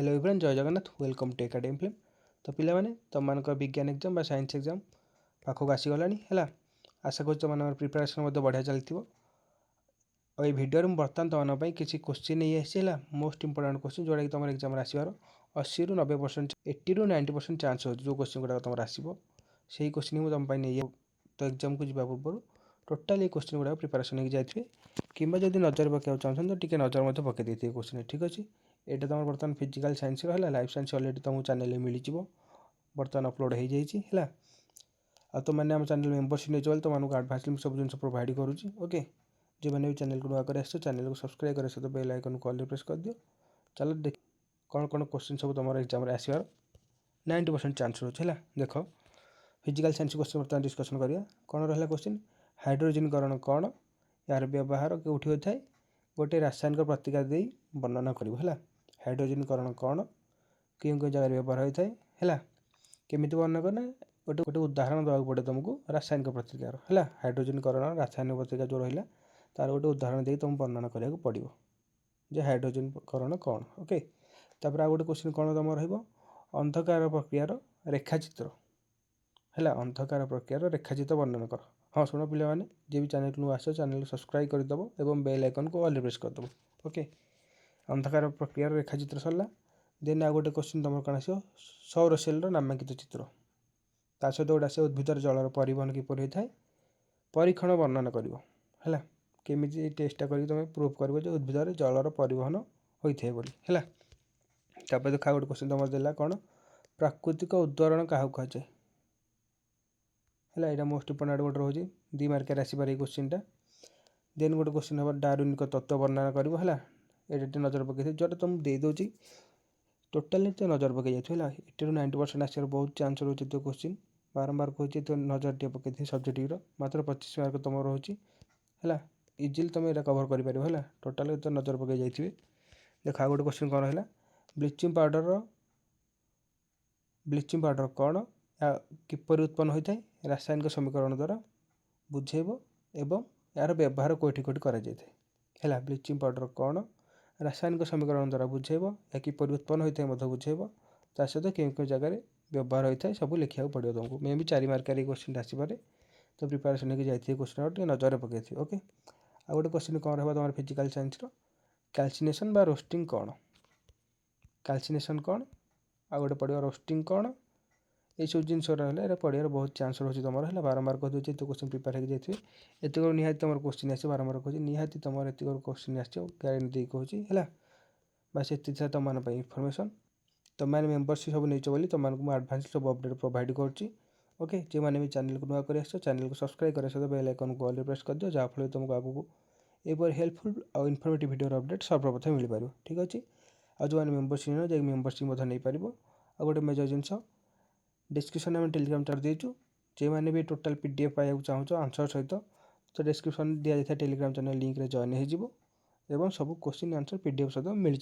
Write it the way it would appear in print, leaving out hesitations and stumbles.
Hello everyone, जय Jagannath. Welcome to academy film. तो पिला माने तुम विज्ञान एग्जाम बा साइंस एग्जाम पाखक आसीगलानी है। आशा कर तुम प्रिपेरेसन बढ़िया चलती। और ये भिडियो में बर्तमान तुम किसी क्वेश्चन नहीं आसी मोस्ट इंपोर्टेंट क्वेश्चन जोटा कि तुम एग्जाम आसबार 80 ରୁ 90%, 80 ରୁ 90% चान्स हो जो क्वेश्चन गुड़ा तुम आसो से क्वेश्चन ही तुम नहीं। तो एग्जाम को जावा पूर्व टोटाल ये क्वेश्चन गुड़ा प्रिपेरेसन हो जाए कि नजर पकड़ा चाहते तो टी नजर पकई देते क्वेश्चन। ठीक अच्छे, यहाँ तुम बर्तमान फिजिकल साइंस है लाइफ साइंस अलरेडी तुमको चैनल मिल बर्तमान अपलोड हो जाए। आ तुम मैंने चैनल मेंबरशिप नहीं चल तुमको आडभांस सब जिन प्रोवाइड करुँच। ओके, जो मैंने भी चैनल को नुआ कर चैनल को सब्सक्राइब कर सहित बेल आइकन को ऑल प्रेस कर दियो। चलो देख कौन कौन क्वेश्चन सब तुम एग्जाम आसबार 90% चान्स रोचे है। देख फिजिकल साइंस क्वेश्चन बर्तमान डिस्कसन करिया। कौन रहा क्वेश्चन, हाइड्रोजनीकरण कौन, यार व्यवहार कौटी होता है, गोटे रासायनिक प्रतिक्रिया दे वर्णना करूँ है। हाइड्रोजनीकरण कौन, क्यों क्यों जगह व्यवहार होता है, केमी वर्णना करना गोटे गोटे उदाहरण देवाक पड़े तुमको रासायनिक प्रतिक्रियार है। हाइड्रोजनीकरण रासायनिक प्रतिक्रिया जो रहा तार गोटे उदाहरण दे तुम वर्णना करा पड़ो जे हाइड्रोजनीकरण कौन। ओके, तापर आ गोटे क्वेश्चन कौन तुम अंधकार प्रक्रियार रेखाचित्र है। अंधकार प्रक्रियार रेखाचित्र वर्णना कर। हाँ शुण पिला माने जे भी चैनल को आस चैनल को सब्सक्राइब करदेव और बेल आइकन को ऑल प्रेस करदेव। ओके, अंधकार प्रक्रियार रेखाचित्र सरला। देन आ गोटे क्वेश्चन तुम कौन आस सौर सेल नामांकित चित्र ता सहित गोटे आस उद्भिदर जलर परिवहन किपर होता है परीक्षण वर्णना कर है। केमी टेस्टा कर तुम प्रूफ कर उद्भिदर जलर परिवहन होता है। तापर देखा गोटे क्वेश्चन तुम देला कौन प्राकृतिक उद्वरण क्या कहुए है। यहाँ मोस्ट इंपोर्टेंट गोटे रोचे 2 मार्क आसपार ये क्वेश्चनटा। देन गोटे क्वेश्चन हम डार्विन तत्व वर्णना कर है। ये नजर पकई जो तुम दे दूसरी टोटाली तो नजर पकई जाए 80 ରୁ 90% आसार बहुत चान्स रोचे। तो क्वेश्चन बारंबार कहे तो नजर टे पकई सब्जेक्ट मात्र 25 मार्क तुम रोचे है। इजिली तुम यहाँ कवर कर है। टोटाल तो नजर पकई जाइए। देखा गोटे क्वेश्चन कौन है ब्लीचिंग पाउडर कौन किपर उत्पन्न होता है रासायनिक समीकरण द्वारा बुझेब एवं यार व्यवहार कौटी कौटी है। ब्लीचिंग पाउडर कौन रासायनिक समीकरण द्वारा बुझेब या किपर उत्पन्न होता है बुझेब ता सहित क्यों क्यों जगह व्यवहार होता है सब लिखा पड़ो तुमको। मे भी 4 मार्क ये क्वेश्चन आसपे तो प्रिपेरेसन होकर जाइए क्वेश्चन नजर पकई। ओके, आ गोटे क्वेश्चन कौन रहा तुम फिजिकल साइंस कैल्सिनेशन बा रोस्टिंग कौन, कैल्सिनेशन कौन आ गोटे पड़ो रोस्टिंग कौन। ये सब जिन रहा पढ़ार बहुत चान्स रोचे तुम है। बारंबार कह दूसरे तो क्वेश्चन प्रिपेयर हो जाए एत निहाती तुम क्वेश्चन आस बारंबार कहे निहाती तुम एत क्वेश्चन आरंटी कहूँ है। बस ये तुम इनफर्मेशन तुम मैंने मेंबरशिप सब नहीं बोली तुमको आडभांस सब अपडेट प्रोवाइड करुँची। ओके, जो मैंने भी चैनल को नुआ कर चैनल को सब्सक्राइब कर सहित बेल आइकन को ऑल प्रेस कर दियो जहाँफल तुमको आगू ये हेल्पफुल और इनफर्मेटिव वीडियो अपडेट सर्वप्रथम मिल पार। ठीक अच्छे, और जो मैंने मेंबरशिप नहीं मेंबरशिप नहीं पार। आ गोटे मेजर जिनस डिस्क्रिप्शन में टेलीग्राम चैट देचु जो मैंने भी टोटाल पीडीएफ पाइबा चाहो आंसर सहित तो डिस्क्रिप्शन दिया जाए टेलीग्राम चैनल लिंक रे जॉइन हो सब क्वेश्चन आंसर पीडीएफ सहित मिल।